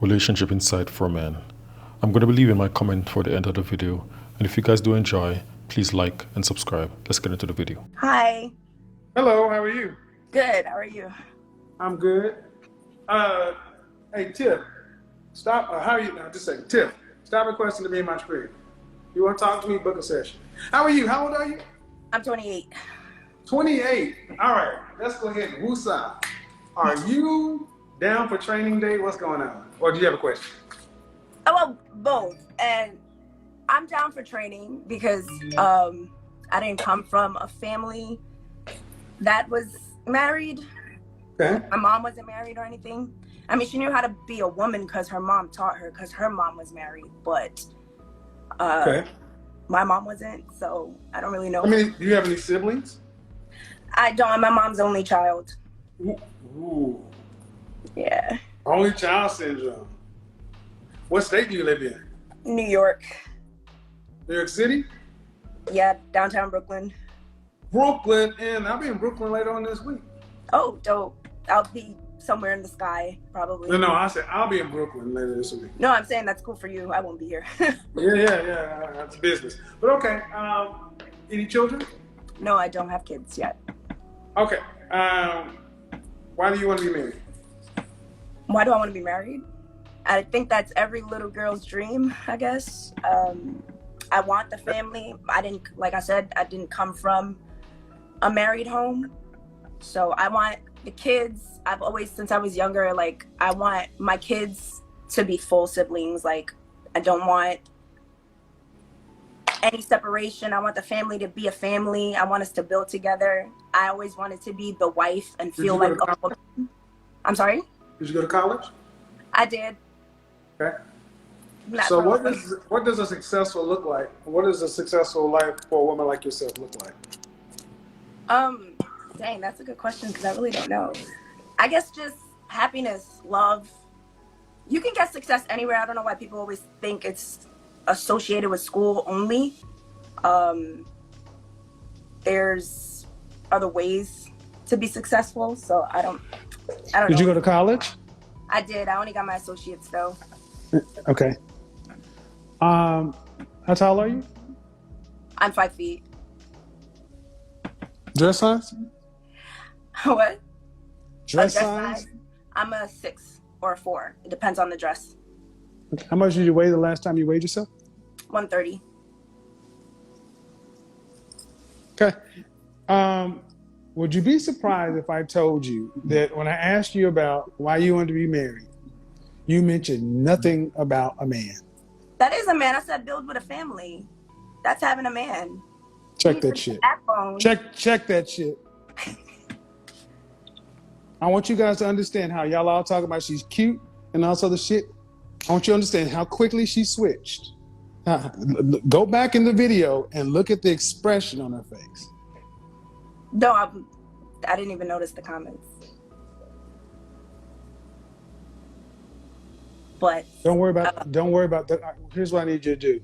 Relationship Insight for Men. I'm going to be leaving my comment for the end of the video. And if you guys do enjoy, please like and subscribe. Let's get into the video. Hi. Hello, how are you? Good. How are you? I'm good. Hey, Tiff, stop. How are you? No, just a second. Tiff, stop requesting to be in my screen. You want to talk to me? Book a session. How are you? How old are you? I'm 28. 28. All right, let's go ahead and woosah. Are you down for training day? What's going on? Or do you have a question? Oh, well, both. And I'm down for training because I didn't come from a family that was married. Okay. My mom wasn't married or anything. I mean, she knew how to be a woman because her mom taught her because her mom was married, but Okay. my mom wasn't, so I don't really know. I mean, do you have any siblings? I don't. My mom's only child. Ooh. Yeah. Only child syndrome. What state do you live in? New York. New York City? Yeah, downtown Brooklyn. Brooklyn, and I'll be in Brooklyn later on this week. Oh, dope. I'll be somewhere in the sky, probably. No, I said I'll be in Brooklyn later this week. No, I'm saying that's cool for you. I won't be here. Yeah, that's business. But okay, any children? No, I don't have kids yet. Okay, why do you want to be married? Why do I want to be married? I think that's every little girl's dream, I guess. I want the family. Like I said, I didn't come from a married home. So I want the kids. I've always, since I was younger, like I want my kids to be full siblings. Like I don't want any separation. I want the family to be a family. I want us to build together. I always wanted to be the wife and feel like a woman. I'm sorry? Did you go to college? I did. Okay. Not So for- what does a successful look like? What does a successful life for a woman like yourself look like? Dang, that's a good question because I really don't know. I guess just happiness, love. You can get success anywhere. I don't know why people always think it's associated with school only. There's other ways to be successful. So I don't know. Did you go to college? I did. I only got my associates though. Okay. How tall are you? I'm 5 feet. Dress size? What? Dress size? I'm a 6 or a 4. It depends on the dress. Okay. How much did you weigh the last time you weighed yourself? 130. Okay. Would you be surprised if I told you that when I asked you about why you wanted to be married, you mentioned nothing about a man? That is a man. I said build with a family. That's having a man. Check that shit. Backbone. Check that shit. I want you guys to understand how y'all all talk about she's cute and all this other shit. I want you to understand how quickly she switched. Go back in the video and look at the expression on her face. No, I didn't even notice the comments. But don't worry about that. Here's what I need you to do.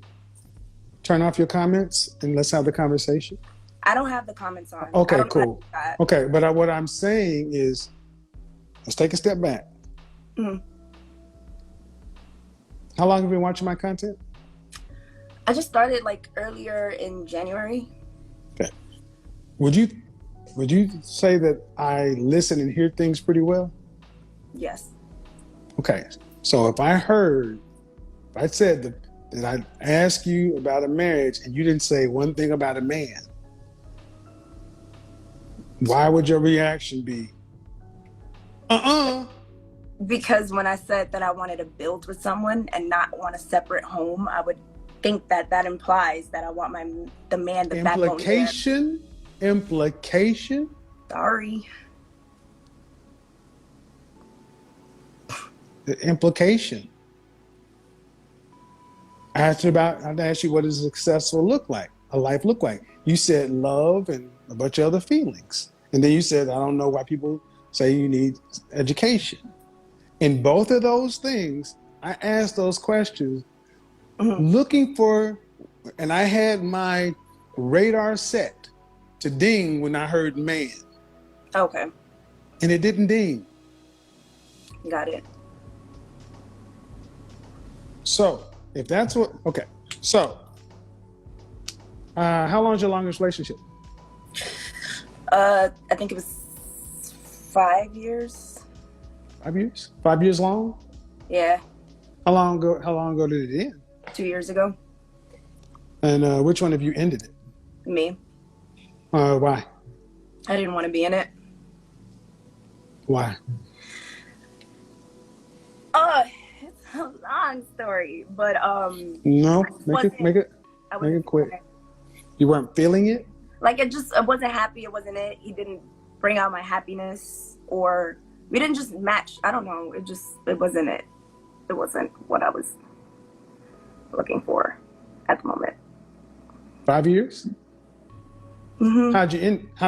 Turn off your comments and let's have the conversation. I don't have the comments on. Okay, cool. Okay, but what I'm saying is, let's take a step back. Mm-hmm. How long have you been watching my content? I just started like earlier in January. Okay. Would you say that I listen and hear things pretty well? Yes. Okay. So if I said that I asked you about a marriage and you didn't say one thing about a man, why would your reaction be? Because when I said that I wanted to build with someone and not want a separate home, I would think that implies that I want the man, the backbone there. Implication? Sorry. The implication. I asked you what does successful look like, a life look like. You said love and a bunch of other feelings. And then you said, I don't know why people say you need education. In both of those things, I asked those questions looking for, and I had my radar set to ding when I heard man. Okay. And it didn't ding. Got it. So if that's what, okay. So how long is your longest relationship? I think it was 5 years. 5 years? 5 years long? Yeah, How long ago? How long ago did it end? 2 years ago. And which one of you ended it? Me. Why? I didn't want to be in it. Why? It's a long story, but No, wasn't- make it I wasn't quick. feeling it. You weren't feeling it? Like I wasn't happy. It wasn't it. He didn't bring out my happiness, or we didn't just match. I don't know. It wasn't it. It wasn't what I was looking for at the moment. 5 years? Mm-hmm. How'd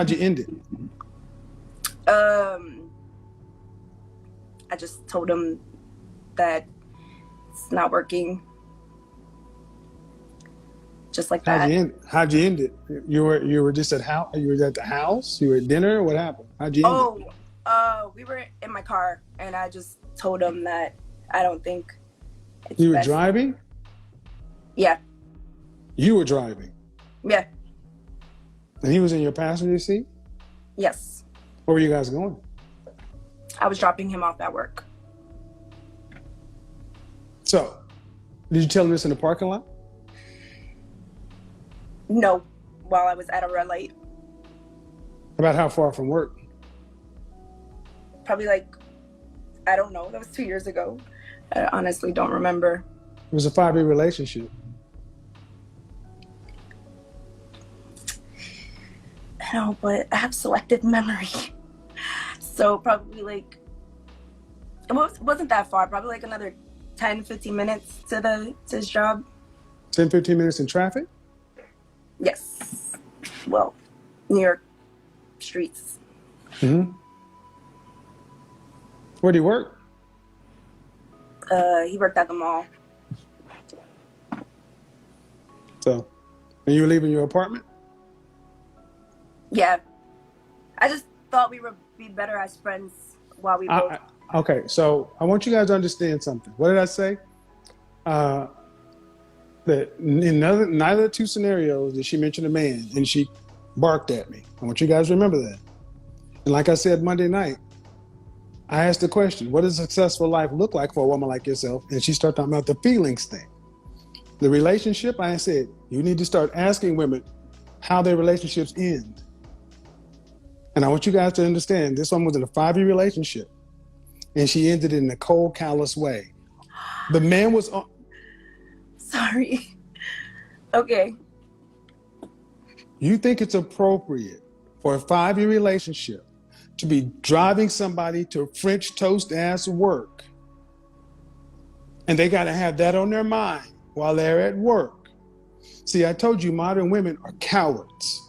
you end it? I just told him that it's not working. Just like that. How'd you end it? You were just at house. You were at the house. You were at dinner. What happened? How'd you end it? We were in my car, and I just told him that I don't think it's You were best. driving. Yeah, You were driving, yeah, and he was in your passenger seat. yes. Where were you guys going? I was dropping him off at work. So, did you tell him this in the parking lot? No, while I was at a red light. About how far from work? Probably I don't know. That was 2 years ago. I honestly don't remember. It was a 5-year relationship. I know, but I have selective memory. So probably it wasn't that far. Probably another 10, 15 minutes to his job. 10, 15 minutes in traffic? Yes. Well, New York streets. Mm-hmm. Where do you work? He worked at the mall. So, and you were leaving your apartment? Yeah. I just thought we would be better as friends while we both. Okay, so I want you guys to understand something. What did I say? That in neither of the two scenarios did she mention a man, and she barked at me. I want you guys to remember that. And like I said Monday night, I asked the question, what does a successful life look like for a woman like yourself? And she started talking about the feelings thing. The relationship, I said, you need to start asking women how their relationships end. And I want you guys to understand, this one was in a 5-year relationship, and she ended in a cold, callous way. The man was on. Sorry. Okay. You think it's appropriate for a 5-year relationship to be driving somebody to French toast ass work, and they got to have that on their mind while they're at work? See, I told you modern women are cowards.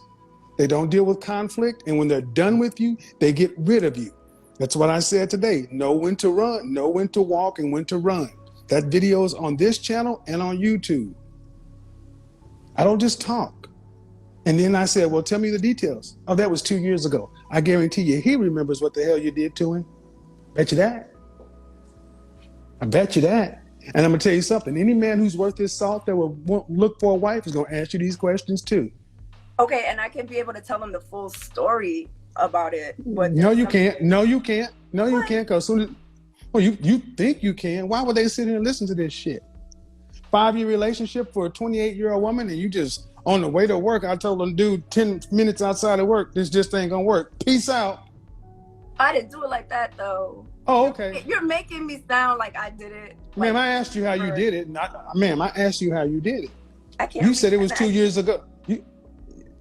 They don't deal with conflict, and when they're done with you, they get rid of you. That's what I said today. Know when to run, know when to walk, and when to run. That video is on this channel and on YouTube. I don't just talk. And then I said, well, tell me the details. Oh, that was 2 years ago. I guarantee you he remembers what the hell you did to him. Bet you that. I bet you that. And I'm going to tell you something. Any man who's worth his salt that will look for a wife is going to ask you these questions too. Okay, and I can be able to tell them the full story about it. But No, you can't. No, you can't. No, you can't. Because well, you think you can. Why would they sit here and listen to this shit? 5-year relationship for a 28-year-old woman, and you just on the way to work, I told them, dude, 10 minutes outside of work, this just ain't gonna work. Peace out. I didn't do it like that though. Oh, okay. You're making me sound like I did it. Ma'am, I asked you how you did it. Ma'am, I asked you how you did it. I can't. You said it was 2 years ago.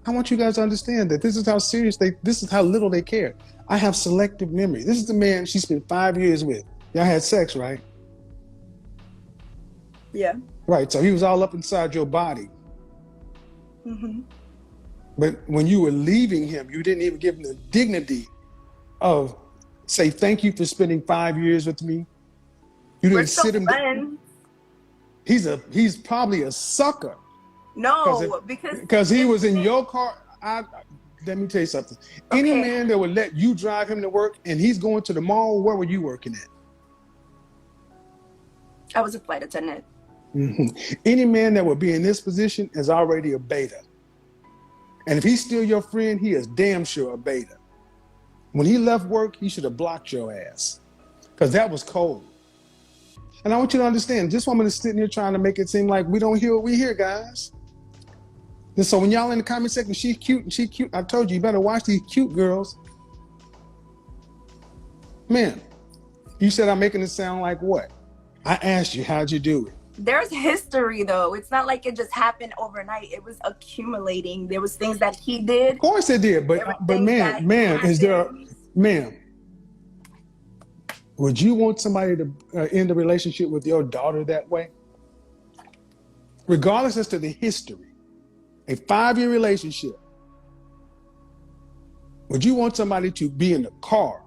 I want you guys to understand that this is how serious this is how little they care. I have selective memory. This is the man she spent 5 years with. Y'all had sex, right? Yeah. Right, so he was all up inside your body. Mm-hmm. But when you were leaving him, you didn't even give him the dignity of say, thank you for spending 5 years with me. You didn't sit him down. He's probably a sucker. No, because he was in your car. Let me tell you something. Okay. Any man that would let you drive him to work and he's going to the mall, where were you working at? I was a flight attendant. Any man that would be in this position is already a beta. And if he's still your friend, he is damn sure a beta. When he left work, he should have blocked your ass, because that was cold. And I want you to understand, this woman is sitting here trying to make it seem like we don't hear what we hear, guys. And so when y'all in the comment section, she's cute and she's cute. I told you, you better watch these cute girls. Man, you said I'm making it sound like what? I asked you, how'd you do it? There's history though. It's not like it just happened overnight. It was accumulating. There was things that he did. Of course it did, but ma'am, would you want somebody to end a relationship with your daughter that way? Regardless as to the history, a 5-year relationship, would you want somebody to be in the car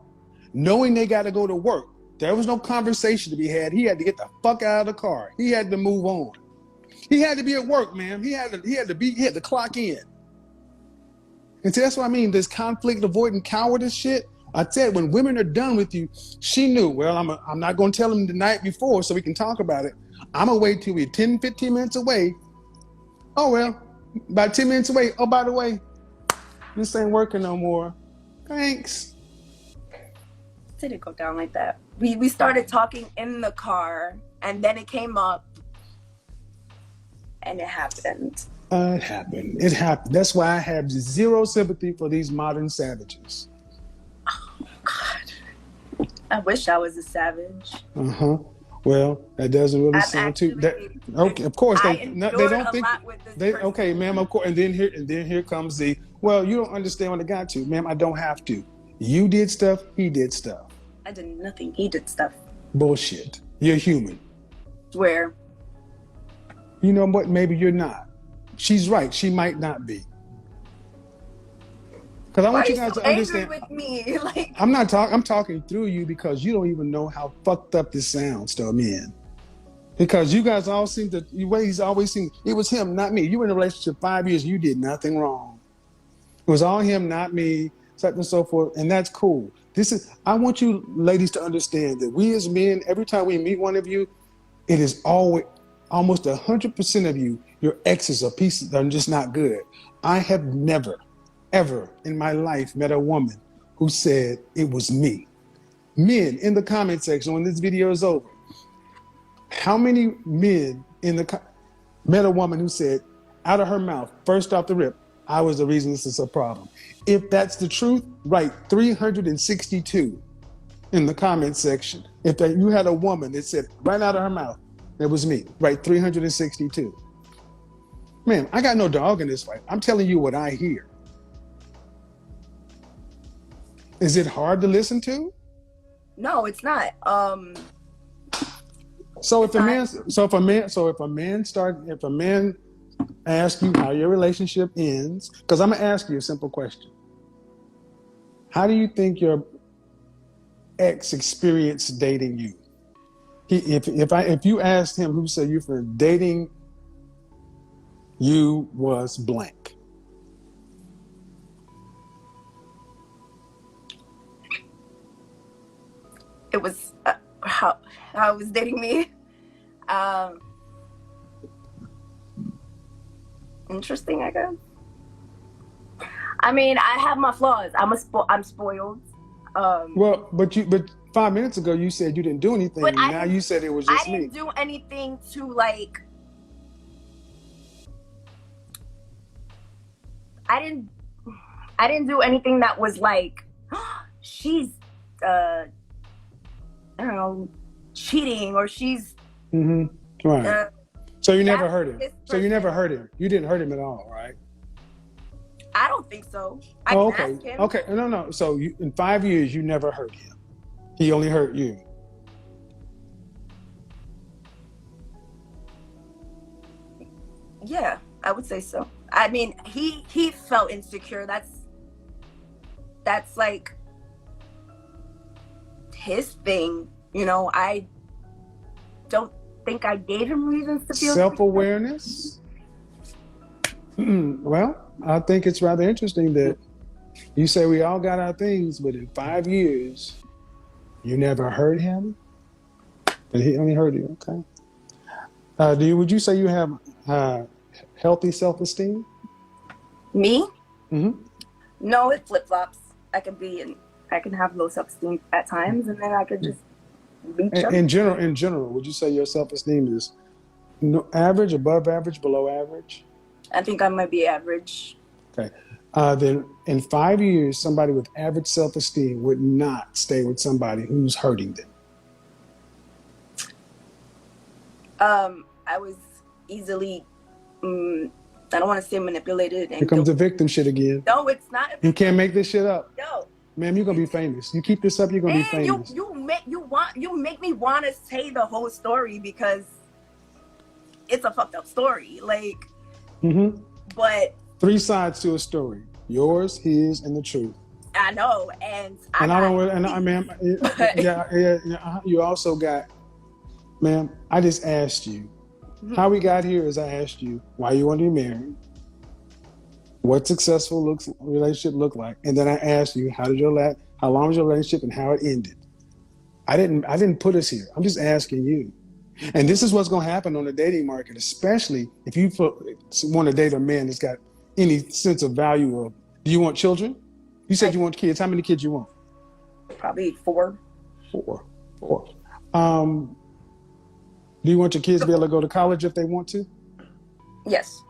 knowing they got to go to work? There was no conversation to be had. He had to get the fuck out of the car. He had to move on. He had to be at work, man. He had to clock in. And see, that's what I mean. This conflict avoiding cowardice shit. I said, when women are done with you, she knew, well, I'm not going to tell him the night before so we can talk about it. I'm going to wait till we're 10, 15 minutes away. Oh, well, about 10 minutes away. Oh, by the way, this ain't working no more. Thanks. It didn't go down like that. We started talking in the car, and then it came up, and it happened. It happened. It happened. That's why I have zero sympathy for these modern savages. Oh, God. I wish I was a savage. Well, that doesn't really sound too. Okay, of course they don't think. Okay, ma'am. Of course, and then here comes the. Well, you don't understand when I got to, ma'am. I don't have to. You did stuff. He did stuff. I did nothing. He did stuff. Bullshit. You're human. Swear. You know what? Maybe you're not. She's right. She might not be. Because I want you guys to understand. With me? Like, I'm not talking. I'm talking through you because you don't even know how fucked up this sounds to a man. Because you guys all seem to. He's always seemed. It was him, not me. You were in a relationship 5 years. You did nothing wrong. It was all him, not me. So on and so forth, and that's cool. I want you ladies to understand that we as men, every time we meet one of you, it is always almost 100% of you, your exes are pieces that are just not good. I have never, ever in my life met a woman who said it was me. Men, in the comment section when this video is over, how many men met a woman who said out of her mouth, first off the rip, I was the reason this is a problem? If that's the truth, write 362 in the comment section. If you had a woman that said right out of her mouth, that was me, write 362. Man, I got no dog in this fight. I'm telling you what I hear. Is it hard to listen to? No, it's not. So if a man asks you how your relationship ends, because I'm gonna ask you a simple question. How do you think your ex experienced dating you? If you asked him who said you for dating you was blank. It was how it was dating me. Interesting, I guess. I mean, I have my flaws. I'm spoiled. Well, but 5 minutes ago you said you didn't do anything. Now you said it was just me. I didn't do anything to like. I didn't do anything that was like, she's I don't know, cheating or she's. Right. So you never hurt him. So you never hurt him. You didn't hurt him at all, right? I don't think so. I can ask him. Okay. No. So in 5 years, you never hurt him. He only hurt you. Yeah, I would say so. I mean, he felt insecure. That's like his thing. You know, I don't think I gave him reasons to feel self-awareness. Well, I think it's rather interesting that you say we all got our things, but in 5 years, you never hurt him, but he only hurt you. Okay. Would you say you have healthy self-esteem? Me? Mm-hmm. No, it flip flops. I can have low self esteem at times, and then I could just reach up. In general, would you say your self-esteem is average, above average, below average? I think I might be average. Okay. Then in 5 years, somebody with average self-esteem would not stay with somebody who's hurting them. I was easily, I don't want to say manipulated. And Here comes the victim shit again. No, it's not. You can't make this shit up. No. Ma'am, you're gonna be famous. You keep this up, you're gonna be famous. You make me want to say the whole story because it's a fucked up story. Like, but 3 sides to a story: yours, his, and the truth. I know, and you also got, ma'am. I just asked you how we got here. Is I asked you why you want to be married, what successful relationship look like, and then I asked you how long was your relationship and how it ended. I didn't put us here. I'm just asking you. And this is what's going to happen on the dating market, especially if you want to date a man that's got any sense of value of, do you want children? You said you want kids. How many kids you want? Probably 4. 4. Do you want your kids to be able to go to college if they want to? Yes.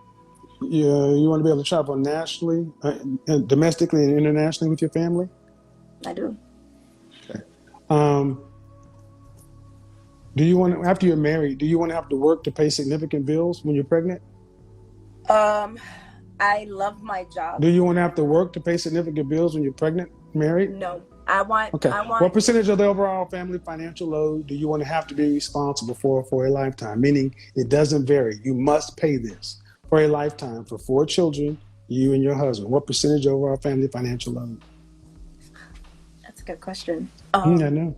Yeah, you want to be able to travel nationally, domestically and internationally with your family? I do. Okay. Do you want, after you're married, do you want to have to work to pay significant bills when you're pregnant? I love my job. Do you want to have to work to pay significant bills when you're pregnant, married? No. Okay. What percentage of the overall family financial load do you want to have to be responsible for a lifetime? Meaning it doesn't vary. You must pay this for a lifetime for 4 children, you and your husband. What percentage of our family financial load? That's a good question. I know.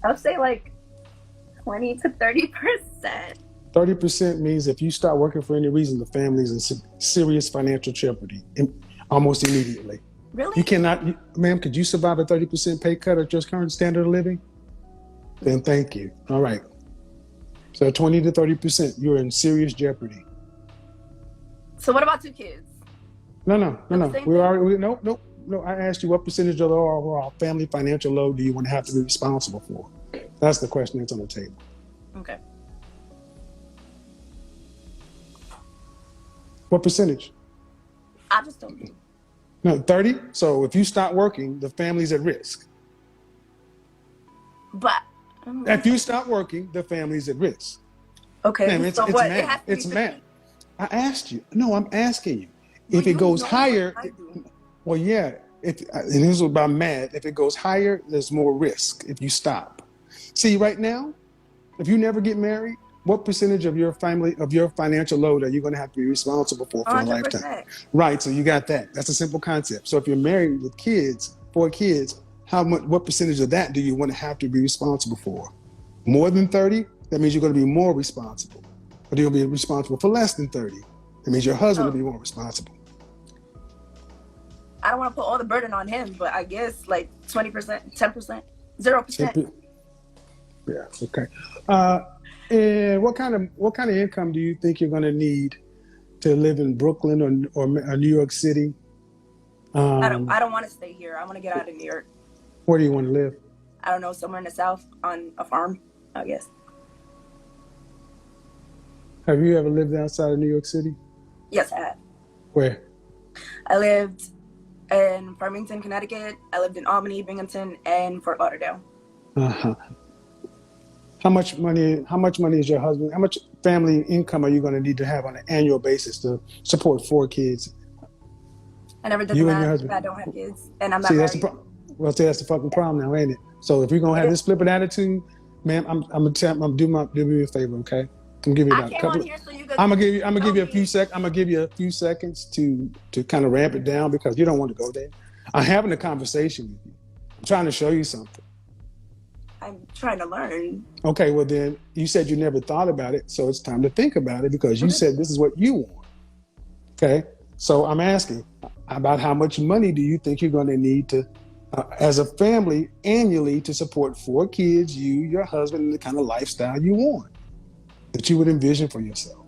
I'll say like 20 to 30%. 30% means if you start working for any reason, the family's in serious financial jeopardy almost immediately. Really? You cannot, ma'am, could you survive a 30% pay cut at your current standard of living? Then thank you. All right. So 20 to 30%, you're in serious jeopardy. So what about 2 kids? No. No. I asked you what percentage of the overall family financial load do you want to have to be responsible for? That's the question that's on the table. Okay. What percentage? I just don't know. No, 30. So if you stop working, the family's at risk. But if you stop working, the family's at risk. Okay. Ma'am, it's math. It's math. I asked you. No, I'm asking you. If it goes higher, well, yeah. And this is about math. If it goes higher, there's more risk if you stop. See, right now, if you never get married, what percentage of your financial load are you going to have to be responsible for a lifetime? Right. So you got that. That's a simple concept. So if you're married with kids, 4 kids, what percentage of that do you want to have to be responsible for? More than 30? That means you're going to be more responsible. Or you'll be responsible for less than 30. That means your husband will be more responsible. I don't want to put all the burden on him, but I guess like 20%, 10%, 0%. Yeah. Okay. And what kind of income do you think you're going to need to live in Brooklyn or New York City? I don't want to stay here. I want to get out of New York. Where do you want to live? I don't know, somewhere in the South on a farm, I guess. Have you ever lived outside of New York City? Yes, I have. Where? I lived in Farmington, Connecticut. I lived in Albany, Binghamton, and Fort Lauderdale. Uh-huh. How much money is your husband? How much family income are you going to need to have on an annual basis to support 4 kids? I never did the math. I don't have kids, and I'm not married. That's the fucking problem now, ain't it? So if you're gonna have this flippant attitude, ma'am, I'm gonna do me a favor, okay? I'm gonna give you about a couple. I'm gonna give you a few seconds. I'm gonna give you a few seconds to kind of ramp it down because you don't want to go there. I'm having a conversation with you. I'm trying to show you something. I'm trying to learn. Okay, well then you said you never thought about it, so it's time to think about it because you said this is what you want. Okay, so I'm asking about how much money do you think you're going to need to as a family annually to support 4 kids, you, your husband, and the kind of lifestyle you want, that you would envision for yourself?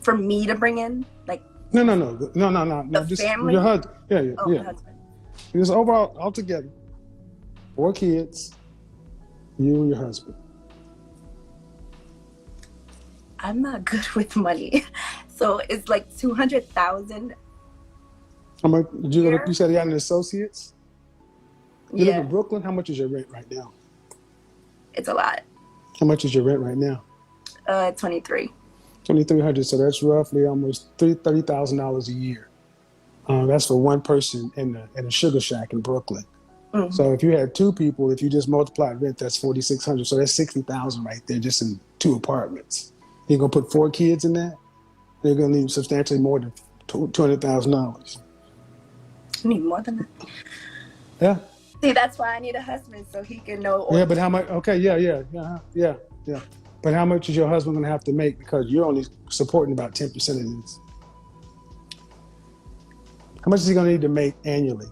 For me to bring in, like, No. Just family? your husband. Yeah. my husband. Just overall, altogether, 4 kids, you and your husband. I'm not good with money, so it's like 200,000. How much? Here? You said you got an associates. You live Yeah, in Brooklyn. How much is your rent right now? it's a lot. How much is your rent right now? 23. $2,300. So that's roughly almost $30,000 a year. That's for one person in a sugar shack in Brooklyn. Mm-hmm. So if you had 2 people, if you just multiplied rent, that's $4,600. So that's $60,000 right there, just in 2 apartments. You're gonna put 4 kids in that. They're gonna need substantially more than $200,000. You need more than that. Yeah. See, that's why I need a husband, so he can know. Yeah, but how much? Okay, yeah. But how much is your husband gonna have to make, because you're only supporting about 10% of this? How much is he gonna need to make annually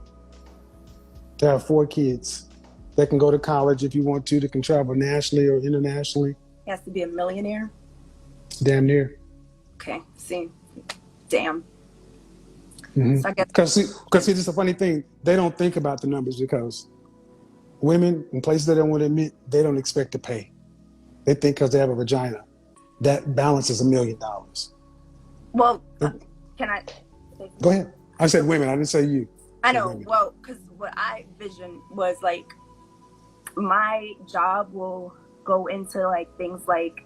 to have 4 kids that can go to college if you want to, that can travel nationally or internationally? He has to be a millionaire. Damn near. Okay, see, damn. Mm-hmm. So I guess Because see, this is a funny thing. They don't think about the numbers, because women in places they don't want to admit, they don't expect to pay. They think because they have a vagina, that balances $1 million. Well, can I? Go ahead. I said women. I didn't say you. I know. Women. Well, because what I visioned was like my job will go into like things like,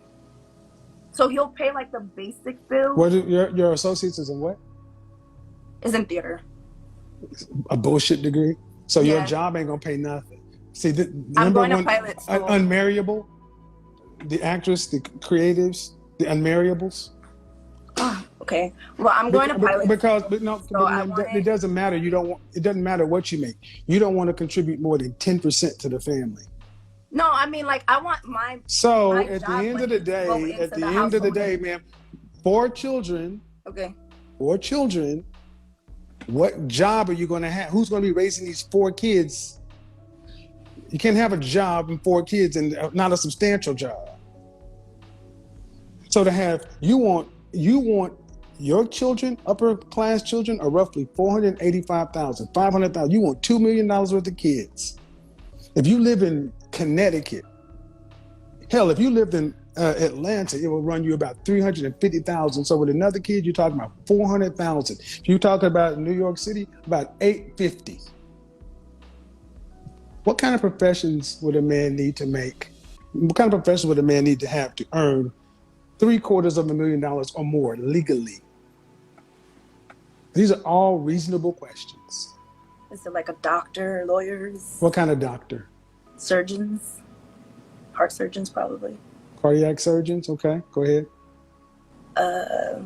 so he'll pay like the basic bill. What your associates is in what? Is in theater. A bullshit degree. So Yeah. your job ain't gonna pay nothing. See, I'm number going to one, pilot school. Unmarriable, the actress, the creatives, the unmarriables. Okay. Well, I'm going to pilot because school. It doesn't matter. You don't want. It doesn't matter what you make. You don't want to contribute more than 10% to the family. No, I mean, like, I want my. So my at the job end of money the to go day, into the household. ma'am, 4 children. Okay. 4 children. What job are you going to have? Who's going to be raising these 4 kids? You can't have a job and 4 kids and not a substantial job. So to have, you want your children, upper class children, are roughly 485,000, 500,000. You want $2 million worth of kids. If you live in Connecticut, hell, if you lived in Atlanta, it will run you about 350,000. So with another kid, you're talking about 400,000. If you're talking about New York City, about 850. What kind of professions would a man need to make? What kind of profession would a man need to have to earn $750,000 or more legally? These are all reasonable questions. Is it like a doctor, lawyers? What kind of doctor? Surgeons, heart surgeons, probably. Cardiac surgeons. Okay, go ahead. I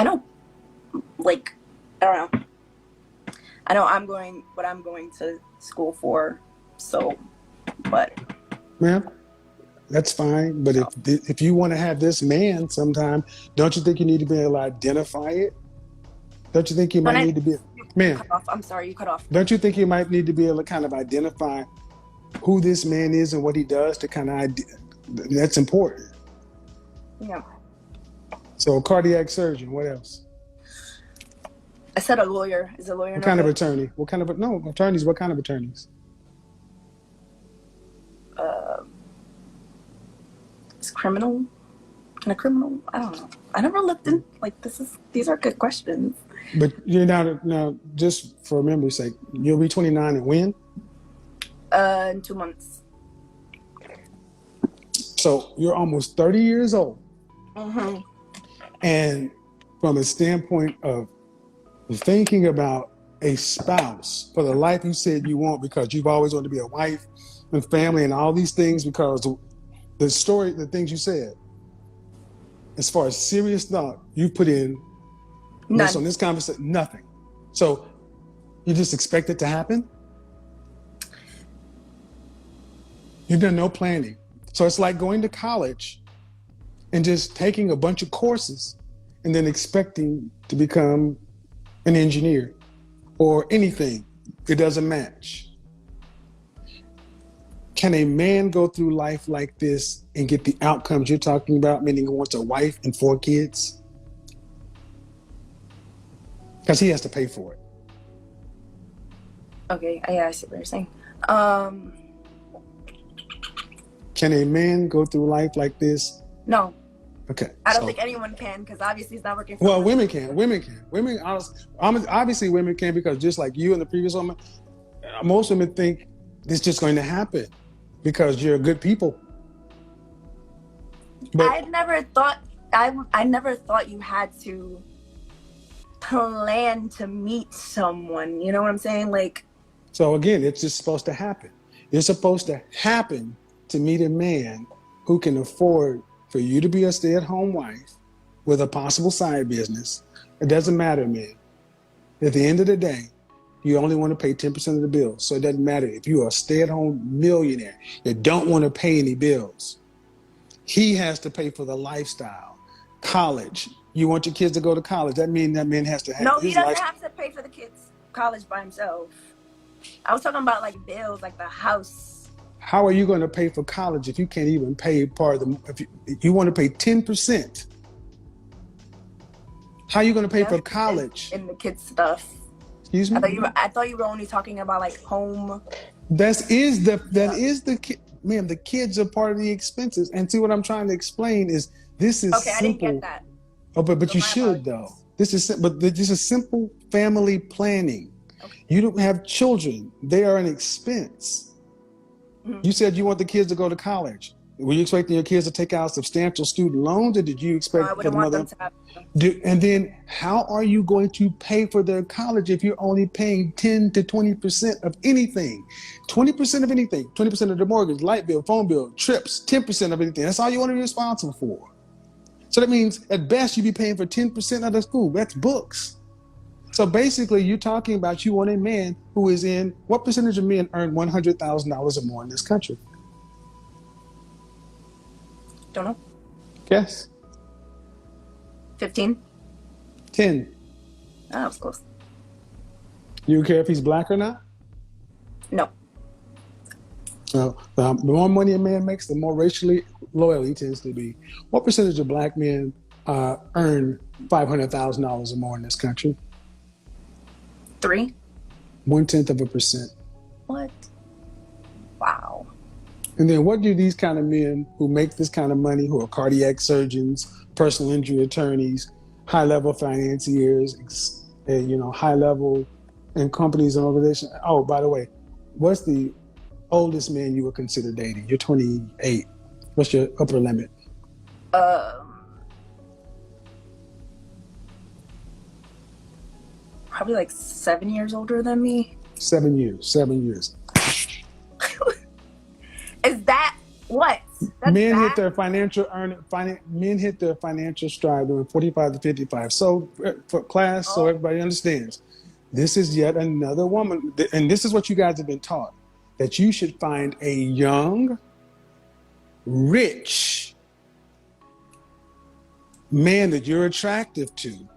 don't know. I know what I'm going to school for. So, but. Ma'am, that's fine. But if you want to have this man sometime, don't you think you need to be able to identify it? Don't you think you might need to be, ma'am? I'm sorry, you cut off. Don't you think you might need to be able to kind of identify who this man is and what he does to kind of that's important. Yeah. So a cardiac surgeon. What else? I said a lawyer. Is a lawyer? What kind of attorney? What kind of attorneys? What kind of attorneys? Is criminal? Can a criminal? I don't know. I never looked in. Like these are good questions. But you're now just for memory's sake, you'll be 29 and when? In 2 months. So you're almost 30 years old. Mm-hmm. And from a standpoint of thinking about a spouse for the life you said you want, because you've always wanted to be a wife and family and all these things, because the things you said, as far as serious thought, you put in, based on this conversation, nothing. So you just expect it to happen? You've done no planning. So it's like going to college and just taking a bunch of courses and then expecting to become an engineer or anything. It doesn't match. Can a man go through life like this and get the outcomes you're talking about, meaning he wants a wife and 4 kids? Because he has to pay for it. Okay, I see what you're saying. Can a man go through life like this? No. Okay. I don't think anyone can, because obviously it's not working for Well, women can. Women can. Women, obviously, women can, because just like you and the previous woman, most women think it's just going to happen because you're good people. But I never thought you had to plan to meet someone. You know what I'm saying? Like, so again, it's just supposed to happen. It's supposed to happen to meet a man who can afford for you to be a stay-at-home wife with a possible side business. It doesn't matter, man. At the end of the day, you only want to pay 10% of the bills. So it doesn't matter if you're a stay-at-home millionaire that don't want to pay any bills. He has to pay for the lifestyle. College. You want your kids to go to college. That means that man has to have no, his he doesn't life. have to pay for the kids' college by himself. I was talking about like bills, like the house. How are you going to pay for college if you can't even pay part of the, if you want to pay 10%? How are you going to pay for college? And the kids' stuff. Excuse me? I thought you were only talking about like home. That is the ma'am, the kids are part of the expenses. And see, what I'm trying to explain is this is okay, simple. I didn't get that. Oh, but you should though. This is simple family planning. Okay. You don't have children. They are an expense. Mm-hmm. You said you want the kids to go to college. Were you expecting your kids to take out substantial student loans, or did you expect? No, I wouldn't want them to have. And then how are you going to pay for their college if you're only paying 10 to 20% of anything? 20% of anything, 20% of the mortgage, light bill, phone bill, trips, 10% of anything. That's all you want to be responsible for. So that means at best you'd be paying for 10% of the school. That's books. So basically you're talking about you want a man who is in, what percentage of men earn $100,000 or more in this country? Don't know. Guess. 15? 10. Oh, that was close. You care if he's black or not? No. The more money a man makes, the more racially loyal he tends to be. What percentage of black men earn $500,000 or more in this country? 3? 0.1%. What? Wow. And then what do these kind of men who make this kind of money, who are cardiac surgeons, personal injury attorneys, high-level financiers, high-level in companies and organizations? Oh, by the way, what's the oldest man you would consider dating? You're 28. What's your upper limit? Probably like 7 years older than me. 7 years. 7 years. Is that what? Men hit their financial stride during 45 to 55. So for class, so everybody understands, this is yet another woman, and this is what you guys have been taught, that you should find a young, rich man that you're attractive to,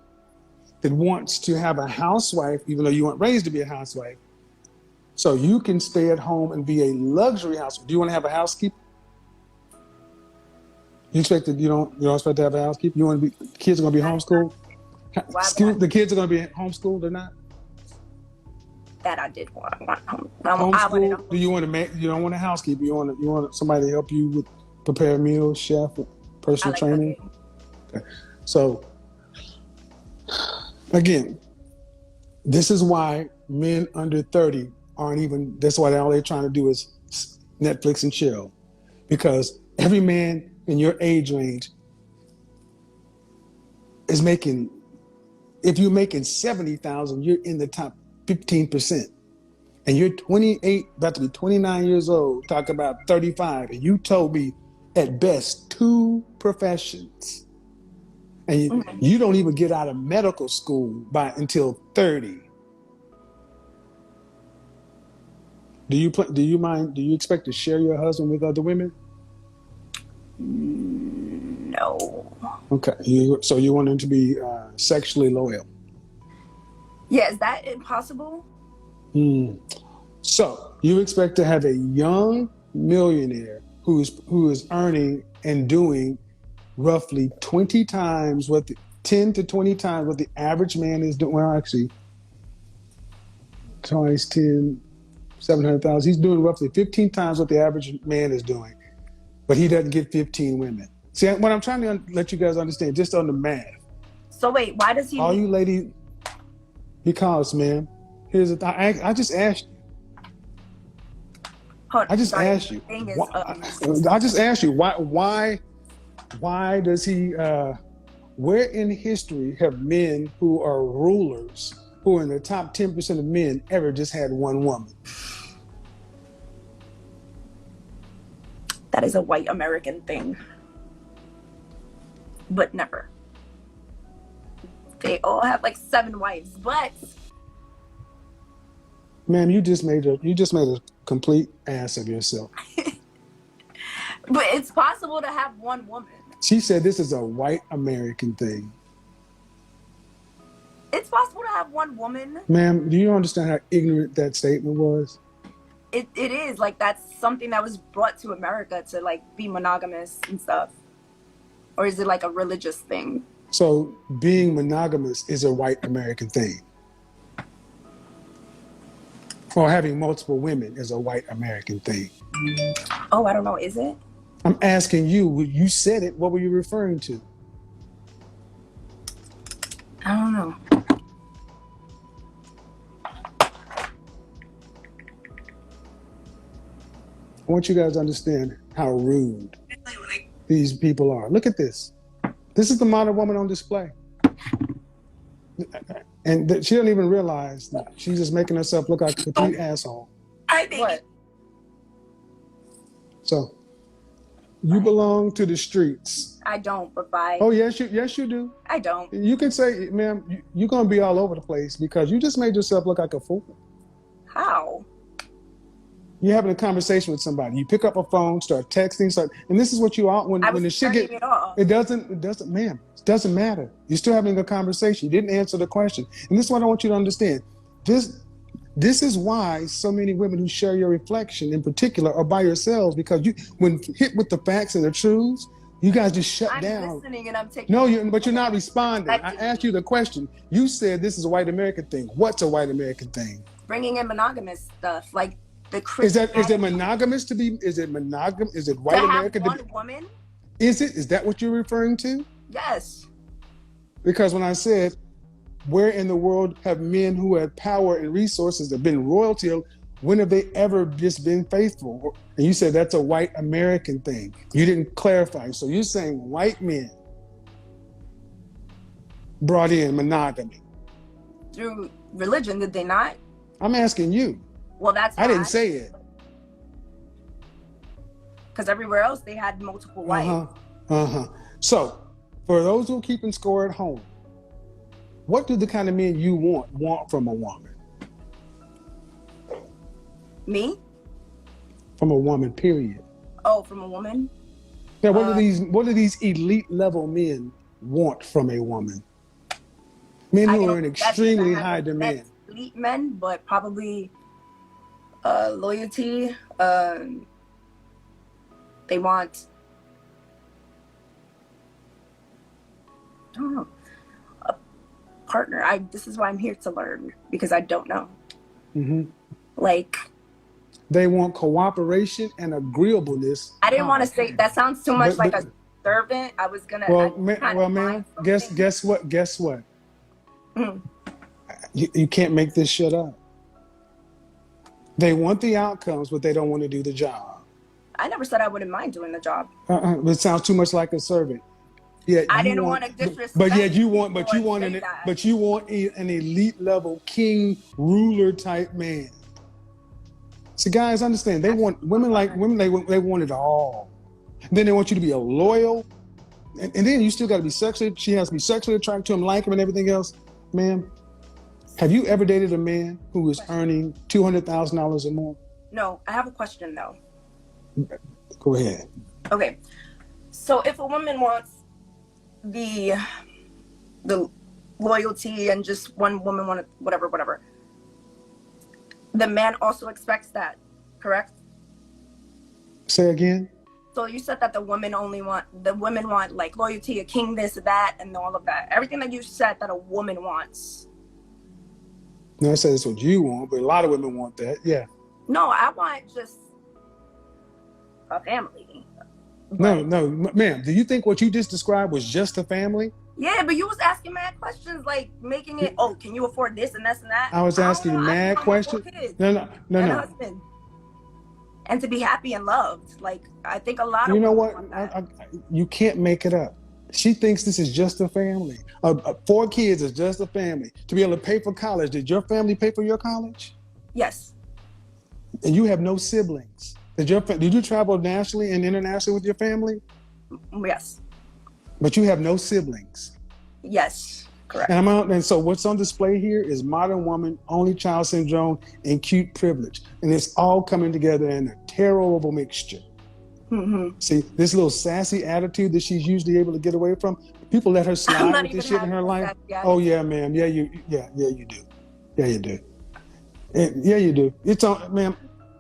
that wants to have a housewife, even though you weren't raised to be a housewife, so you can stay at home and be a luxury housewife. Do you want to have a housekeeper? You don't expect to have a housekeeper? You want to be, kids are going to be homeschooled? The kids are going to be homeschooled or not? That I did want home. Homeschool? Do you want you don't want a housekeeper? You want somebody to help you with prepare meals, chef, personal training? Okay. So again, this is why men under 30 aren't even, that's why all they're trying to do is Netflix and chill. Because every man in your age range is making, if you're making 70,000, you're in the top 15%. And you're 28, about to be 29 years old, talk about 35. And you told me at best 2 professions. And you don't even get out of medical school until 30. Do you expect to share your husband with other women? No. No. Okay. So you want him to be sexually loyal. Yeah, is that impossible? So you expect to have a young millionaire who is earning and doing roughly 20 times 10 to 20 times what the average man is doing. Well, actually, times 10, 700,000. He's doing roughly 15 times what the average man is doing, but he doesn't get 15 women. See, what I'm trying to let you guys understand, just on the math. So wait, why does he All need... you ladies, because, man, I just asked you. I just asked you. I just asked you why does he? Where in history have men who are rulers, who are in the top 10% of men, ever just had one woman? That is a white American thing, but never. They all have like 7 wives, but. Ma'am, you just made a complete ass of yourself. But it's possible to have one woman. She said this is a white American thing. It's possible to have one woman. Ma'am, do you understand how ignorant that statement was? It is. Like, that's something that was brought to America to, like, be monogamous and stuff. Or is it, like, a religious thing? So being monogamous is a white American thing. Or having multiple women is a white American thing. Oh, I don't know. Is it? I'm asking you, you said it. What were you referring to? I don't know. I want you guys to understand how rude these people are. Look at this. This is the model woman on display. And she doesn't even realize that she's just making herself look like a complete asshole. I think. What? So, you belong to the streets. I don't, but bye. Oh, yes, you do. I don't. You can say, ma'am, you're going to be all over the place because you just made yourself look like a fool. How? You're having a conversation with somebody. You pick up a phone, start texting, and this is what you are when the shit get. It doesn't, ma'am. It doesn't matter. You're still having a conversation. You didn't answer the question, and this is what I want you to understand. This is why so many women who share your reflection, in particular, are by yourselves because when hit with the facts and the truths, you guys just shut down. I'm listening and I'm taking. No, but you're not responding. I asked you the question. You said this is a white American thing. What's a white American thing? Bringing in monogamous stuff like. Is it monogamous to be? Is it monogam? Is it white American to be one woman? Is that what you're referring to? Yes. Because when I said, where in the world have men who have power and resources have been royalty? When have they ever just been faithful? And you said that's a white American thing. You didn't clarify. So you're saying white men brought in monogamy through religion? Did they not? I'm asking you. Well, I didn't say it. Because everywhere else they had multiple wives. So, for those who are keeping score at home, what do the kind of men you want from a woman? Me? From a woman, period. Oh, from a woman? Yeah. What do these elite level men want from a woman? Men who are in extremely high demand. Elite men, but probably. Loyalty. They want. I don't know. A partner. This is why I'm here to learn because I don't know. Mm-hmm. Like. They want cooperation and agreeableness. I didn't want to say that. Sounds too much like a servant. I was gonna. Well, ma'am. Guess what? Mm. You can't make this shit up. They want the outcomes, but they don't want to do the job. I never said I wouldn't mind doing the job. It sounds too much like a servant. Yeah, I didn't want to disrespect. But yet you want an elite level king ruler type man. See, guys, understand they want women like women. They want it all. And then they want you to be a loyal, and then you still got to be sexually. She has to be sexually attracted to him, like him, and everything else, ma'am. Have you ever dated a man who is earning $200,000 or more? No, I have a question though. Go ahead. Okay. So if a woman wants the loyalty and just one woman wanted whatever. The man also expects that, correct? Say again. So you said that the women want like loyalty, a king, this, that, and all of that. Everything that you said that a woman wants. No, I said it's what you want, but a lot of women want that. Yeah. No, I want just a family. No, ma'am. Do you think what you just described was just a family? Yeah, but you was asking mad questions, like making it, oh, can you afford this and this and that? I was asking mad questions. No. And a husband. And to be happy and loved. Like, I think a lot of you know women what? want that. You can't make it up. She thinks this is just a family. 4 kids is just a family. To be able to pay for college, did your family pay for your college? Yes. And you have no siblings. Did you travel nationally and internationally with your family? Yes. But you have no siblings. Yes, correct. And so what's on display here is modern woman, only child syndrome, and cute privilege. And it's all coming together in a terrible mixture. Mm-hmm. See, this little sassy attitude that she's usually able to get away from, people let her slide with this shit in her life. Oh yeah, ma'am. Yeah, you do. Yeah, you do. Yeah, you do. It's on, ma'am,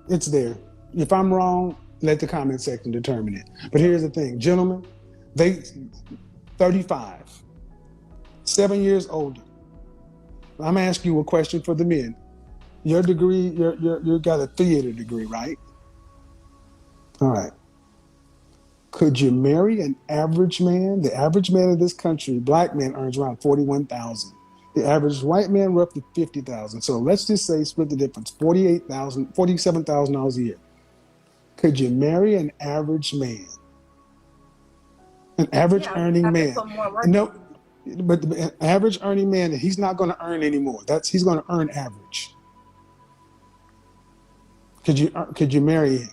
it's there. If I'm wrong, let the comment section determine it. But here's the thing, gentlemen, 35, 7 years older. I'm asking you a question for the men. Your degree, you got a theater degree, right? All right. Could you marry an average man? The average man in this country, black man, earns around $41,000. The average white man, roughly $50,000. So let's just say, split the difference, $47,000 a year. Could you marry an average man? An average earning man? No, but an average earning man, he's not going to earn anymore. He's going to earn average. Could you marry him?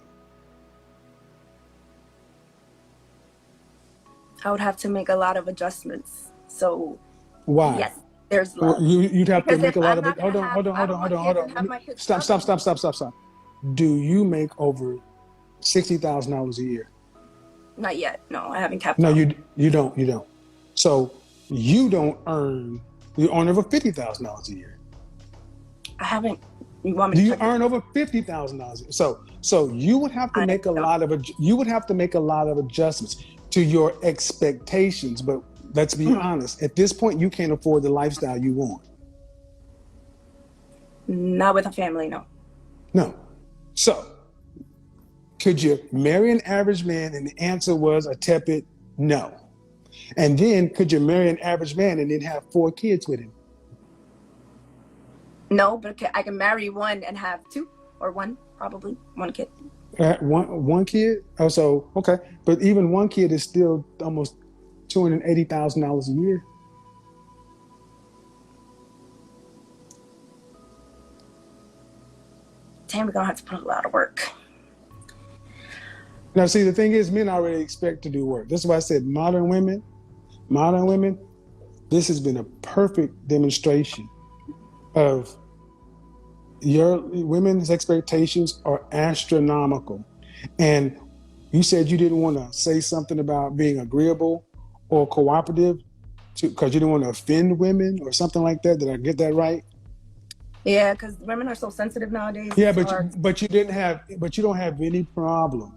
I would have to make a lot of adjustments. So why? Yes, there's love. You'd have because to make a lot of it. Hold on. Stop. Do you make over $60,000 a year? Not yet. No, I haven't capped. No, you don't. So you earn over $50,000 a year. I haven't. You want me Do to you earn over $50,000? So you would have to make a lot of adjustments to your expectations. But let's be honest, at this point, you can't afford the lifestyle you want. Not with a family, no. No. So could you marry an average man? And the answer was a tepid no. And then could you marry an average man and then have 4 kids with him? No, but I can marry one and have 2 or 1, probably 1 kid. One kid? Oh, so okay, but even 1 kid is still almost $280,000 a year. Damn, we're gonna have to put a lot of work. Now, see, the thing is, men already expect to do work. This is why I said modern women. This has been a perfect demonstration of your women's expectations are astronomical. And you said you didn't want to say something about being agreeable or cooperative because you didn't want to offend women or something like that. Did I get that right? Yeah, because women are so sensitive nowadays. Yeah, but you don't have any problem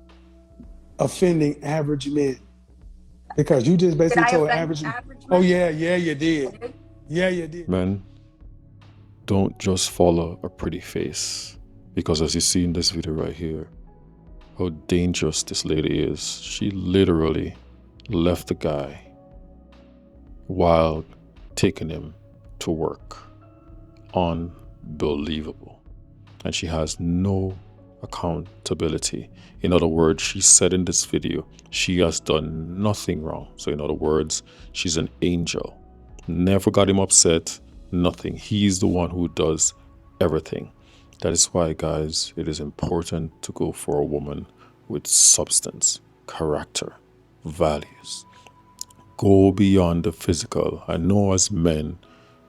offending average men because you just basically told average men. Oh yeah, you did. Yeah, you did. Men, don't just follow a pretty face, because as you see in this video right here, how dangerous this lady is. She literally left the guy while taking him to work. Unbelievable. And she has no accountability. In other words, she said in this video, she has done nothing wrong. So in other words, she's an angel. Never got him upset, nothing. He's the one who does everything. That is why, guys, it is important to go for a woman with substance, character, values. Go beyond the physical. I know as men,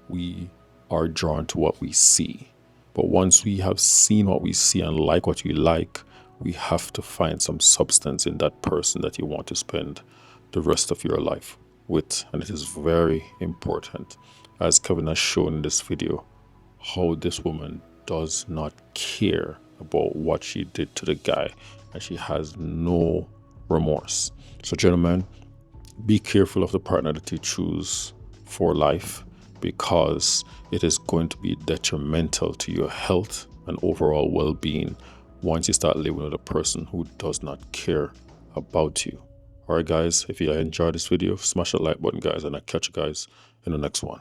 we are drawn to what we see. But once we have seen what we see and like what you like, we have to find some substance in that person that you want to spend the rest of your life with, and it is very important, as Kevin has shown in this video, how this woman does not care about what she did to the guy, and she has no remorse. So gentlemen, be careful of the partner that you choose for life, because it is going to be detrimental to your health and overall well-being once you start living with a person who does not care about you. Alright guys, if you enjoyed this video, smash the like button guys, and I'll catch you guys in the next one.